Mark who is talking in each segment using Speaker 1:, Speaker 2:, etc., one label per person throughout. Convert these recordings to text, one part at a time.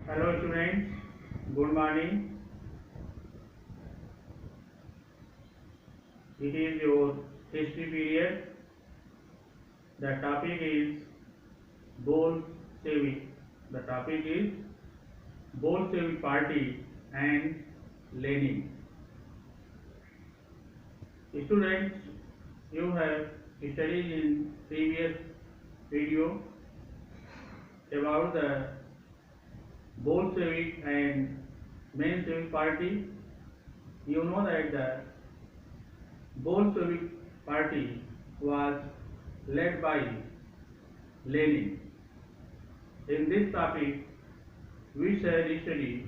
Speaker 1: Hello students, good morning. It is your history period. The topic is Bolshevik. The topic is Bolshevik Party and Lenin. Students, you have studied in previous video about the Bolshevik and Menshevik Party. You know that the Bolshevik Party was led by Lenin. In this topic, we shall study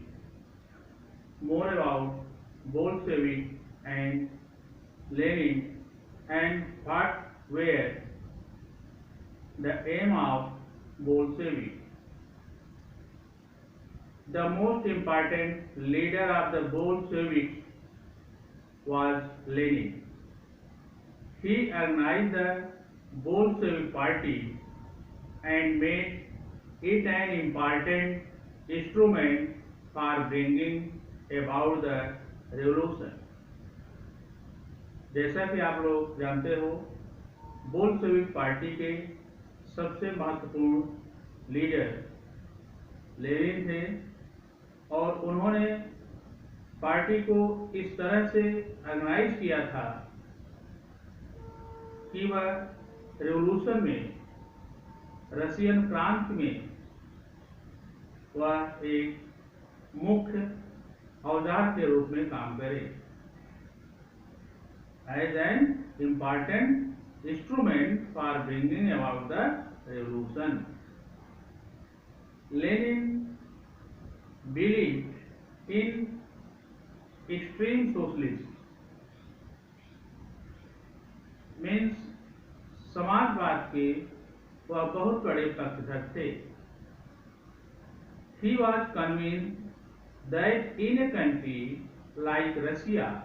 Speaker 1: more about Bolshevik and Lenin and what were the aim of Bolshevik. The most important leader of the Bolshevik was Lenin. He organized the Bolshevik Party and made it an important instrument for bringing about the revolution. जैसा कि आप लोग जानते हो, Bolshevik party के सबसे महत्वपूर्ण leader Lenin थे और उन्होंने पार्टी को इस तरह से ऑर्गेनाइज किया था कि वह रिवॉल्यूशन में, रशियन क्रांति में वह एक मुख्य औजार के रूप में काम करे, as an important instrument for bringing about the revolution. Lenin believed in extreme socialism, means समाजवाद के वह बहुत बड़े पक्षधर थे. He was convinced that in a country like Russia,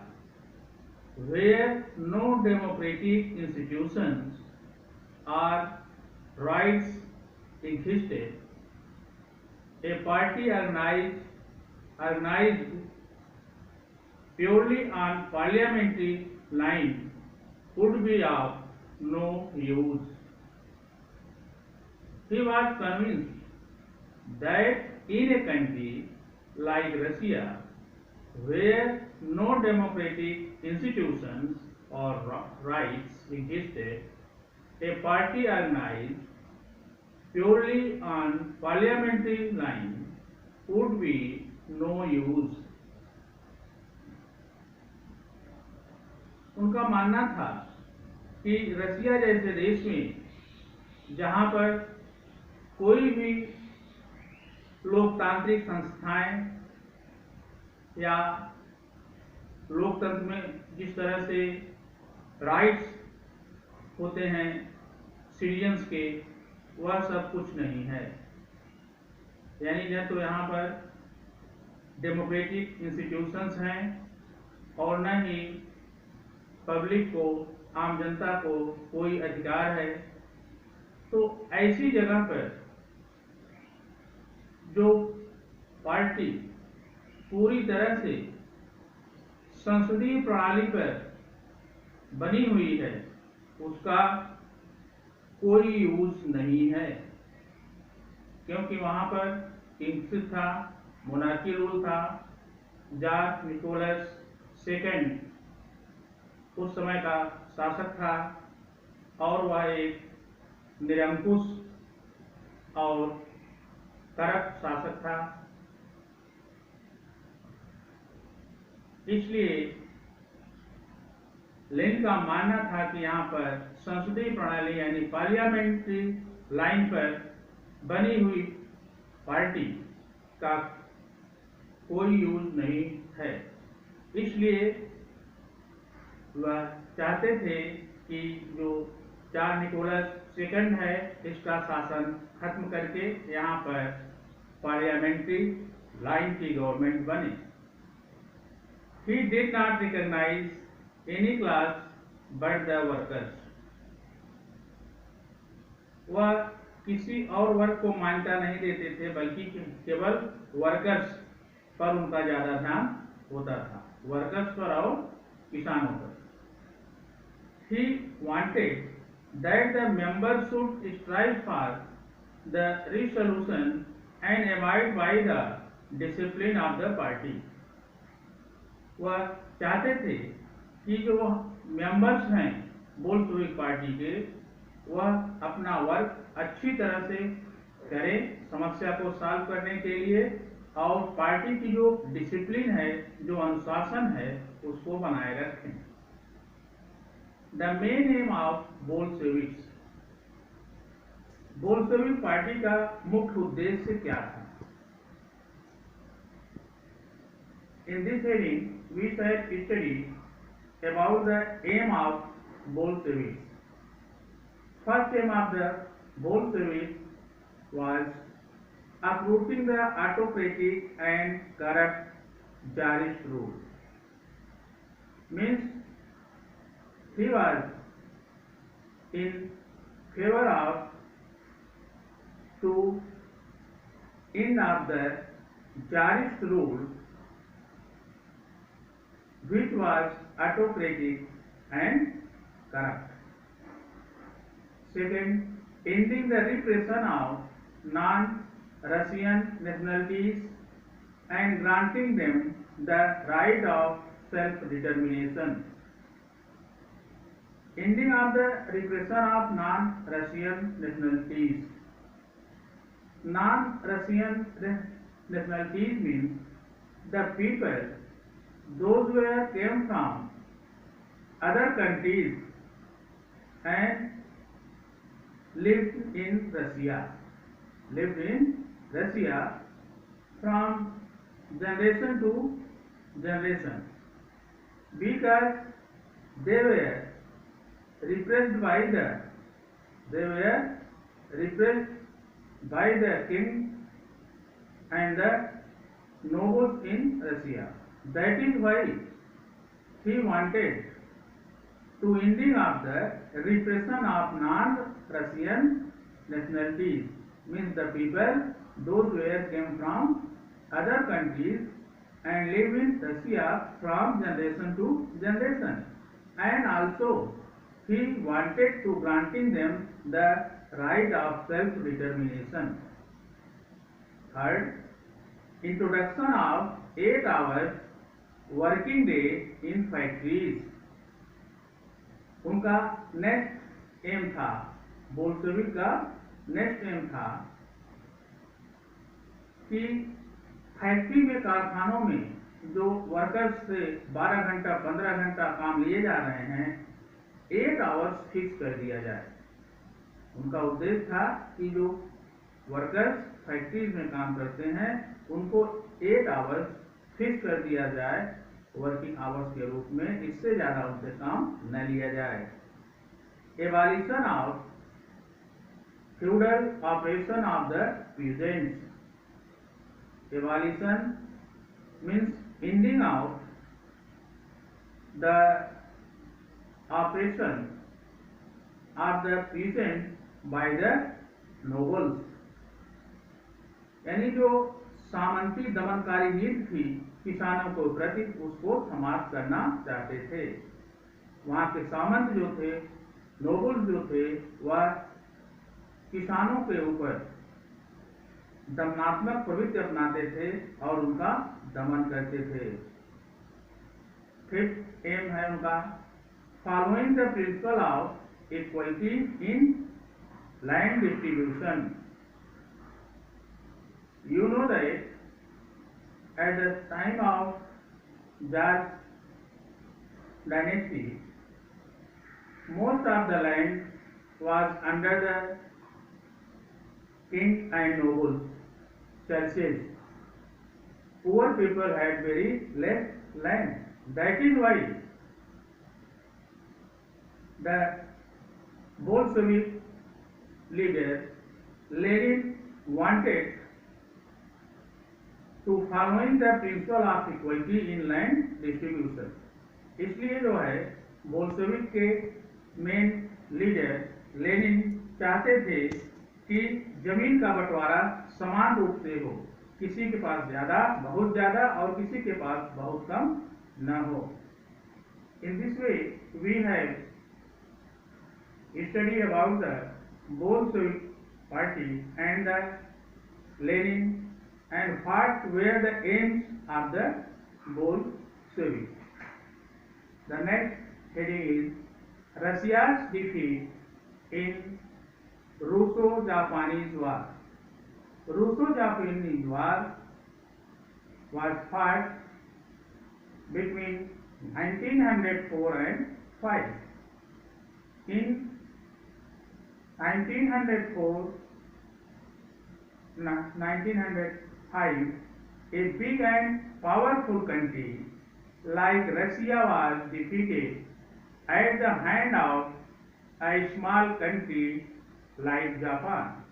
Speaker 1: where no democratic institutions or rights existed, a party organized purely on parliamentary line would be of no use. He was convinced that in a country like Russia, where no democratic institutions or rights existed, a party organized purely on parliamentary line would be no use. उनका मानना था कि रसिया जैसे देश में जहां पर कोई भी लोकतांत्रिक संस्थाएं या लोकतंत्र में जिस तरह से राइट्स होते हैं सिटीजन्स के, वह सब कुछ नहीं है. यानी न तो यहाँ पर डेमोक्रेटिक इंस्टीट्यूशंस हैं और न ही पब्लिक को, आम जनता को कोई अधिकार है. तो ऐसी जगह पर जो पार्टी पूरी तरह से संसदीय प्रणाली पर बनी हुई है, उसका कोई यूज नहीं है, क्योंकि वहां पर किंगशिप था, मोनार्की रूल था. जॉर्ज निकोलस सेकंड उस समय का शासक था और वह एक निरंकुश और करप्ट शासक था. इसलिए लेनिन का मानना था कि यहाँ पर संसदीय प्रणाली यानी पार्लियामेंट्री लाइन पर बनी हुई पार्टी का कोई यूज नहीं है. इसलिए वह चाहते थे कि जो जॉर्ज निकोलस सेकंड है, इसका शासन खत्म करके यहाँ पर पार्लियामेंट्री लाइन की गवर्नमेंट बने. He did not recognize any class but the workers. वह किसी और वर्ग को मान्यता नहीं देते थे, बल्कि केवल वर्कर्स पर उनका ज्यादा ध्यान होता था, वर्कर्स पर और किसानों पर। He wanted that the members should strive for the resolution and abide by the discipline of the party. वह चाहते थे कि जो मेंबर्स हैं बोल्शेविक पार्टी के, वह अपना वर्क अच्छी तरह से करें समस्या को सॉल्व करने के लिए, और पार्टी की जो डिसिप्लिन है, जो अनुशासन है, उसको बनाए रखें। The main M of Bolsheviks, Bolshevik party का मुख्य उद्देश्य क्या था? In this heading, we shall study about the aim of Bolsheviks. First aim of the Bolsheviks was uprooting the autocratic and corrupt czarist rule. Means he was in favor of to end of the czarist rule, which was autocratic and corrupt. Second, ending the repression of non-Russian nationalities and granting them the right of self-determination. Ending of the repression of non-Russian nationalities. Non-Russian nationalities means the people, those who came from other countries and lived in Russia from generation to generation, because they were repressed by the king and the nobles in Russia. That is why he wanted to ending of the repression of non-Russian nationalities, means the people those who came from other countries and live in Russia from generation to generation, and also he wanted to granting them the right of self-determination. Third, introduction of 8 hours working day in factories. उनका next M था, Bolshevik का next M था कि factory में, कारखानों में जो workers से 12 घंटा 15 घंटा काम लिए जा रहे हैं, 8 आवर्स फिक्स कर दिया जाए। उनका उद्देश्य था कि जो वर्कर्स फैक्ट्रीज में काम करते हैं, उनको 8 आवर्स फिक्स कर दिया जाए वर्किंग आवर्स के रूप में, इससे ज्यादा उनसे काम न लिया जाए। Abolition of feudal operation of the peasants. Abolition means ending of the operation of the peasant by the nobles, यानी जो सामंती दमनकारी नीति थी किसानों के प्रति, उसको समाप्त करना चाहते थे। वहां के सामंत जो थे, नोबल जो थे, वह किसानों के ऊपर दमनात्मक प्रवृत्ति अपनाते थे और उनका दमन करते थे। फिफ्थ एम है उनका following the principle of equality in land distribution. You know that at the time of Czar dynasty, most of the land was under the king and nobles' churches. Poor people had very less land. That is why the Bolshevik leader Lenin wanted to following the principle of equality in land distribution। इसलिए जो है Bolshevik के main leader Lenin चाहते थे कि जमीन का बंटवारा समान रूप से हो, किसी के पास ज्यादा, बहुत ज्यादा और किसी के पास बहुत कम न हो। In this way we have study about the Bolshevik party and the Lenin and what were the aims of the Bolshevik. The next heading is Russia's defeat in Russo-Japanese War. Russo-Japanese War was fought between 1904 and 5. In 1905, a big and powerful country like Russia was defeated at the hand of a small country like Japan.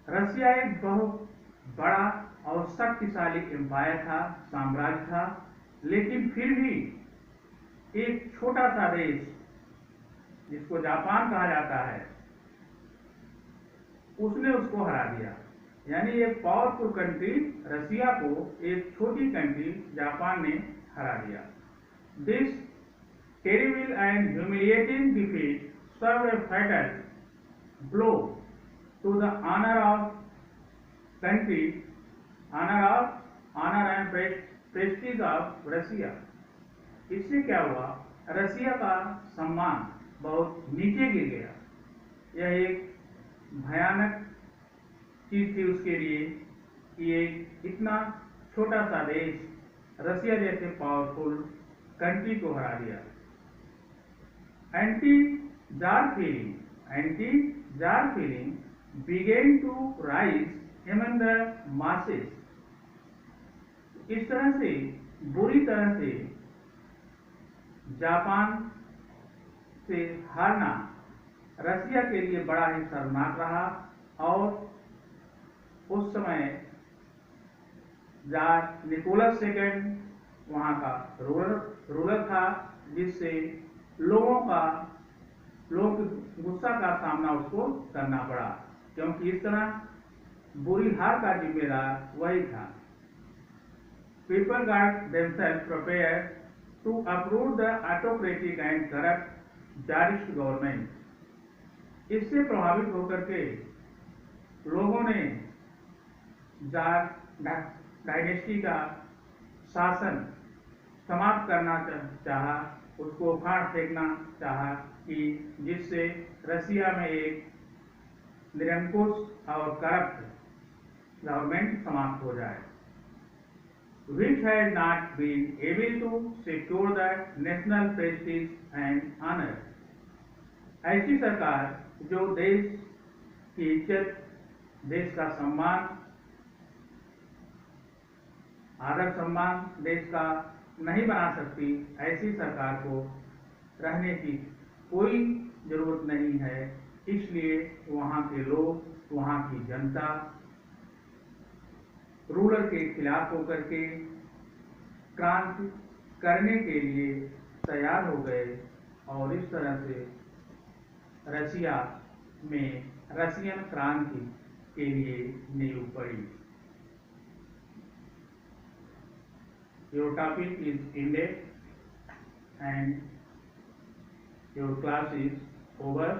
Speaker 1: Russia एक बहुत बड़ा और शक्तिशाली empire था, साम्राज्य था, लेकिन फिर भी एक छोटा सा देश जिसको जापान कहा जाता है, उसने उसको हरा दिया। यानी एक पावरफुल कंट्री रशिया को एक छोटी कंट्री जापान ने हरा दिया। This terrible and humiliating defeat serve a fatal blow to the honour of country, honour and prestige of Russia. इससे क्या हुआ, रशिया का सम्मान बहुत नीचे गिर गया। यह एक भयानक चीज थी उसके लिए कि एक इतना छोटा सा देश रशिया जैसे पावरफुल कंट्री को हरा दिया। Anti tsar feeling began to rise among the masses. इस तरह से बुरी तरह से जापान से हारना रशिया के लिए बड़ा ही शर्मनाक रहा और उस समय जार निकोलस सेकंड वहां का रूलर था, जिससे लोगों की गुस्सा का सामना उसको करना पड़ा, क्योंकि इस तरह बुरी हार का जिम्मेदार वही था। People got themselves prepared to uproot the autocratic and corrupt czarist government. इससे प्रभावित होकर के लोगों ने जार डायनेस्टी का शासन समाप्त करना चाहा, उसको उखाड़ फेंकना चाहा, कि जिससे रशिया में एक निरंकुश और करप्ट गवर्नमेंट समाप्त हो जाए, which had not been able to secure the national prestige and honor. ऐसी सरकार जो देश की इज्जत, देश का सम्मान, आदर सम्मान देश का नहीं बना सकती, ऐसी सरकार को रहने की कोई जरूरत नहीं है। इसलिए वहां के लोग, वहां की जनता रूलर के खिलाफ होकर के क्रांति करने के लिए तैयार हो गए और इस तरह से रशिया में रशियन क्रांति के लिए नींव पड़ी। Your topic is ended and your class is over.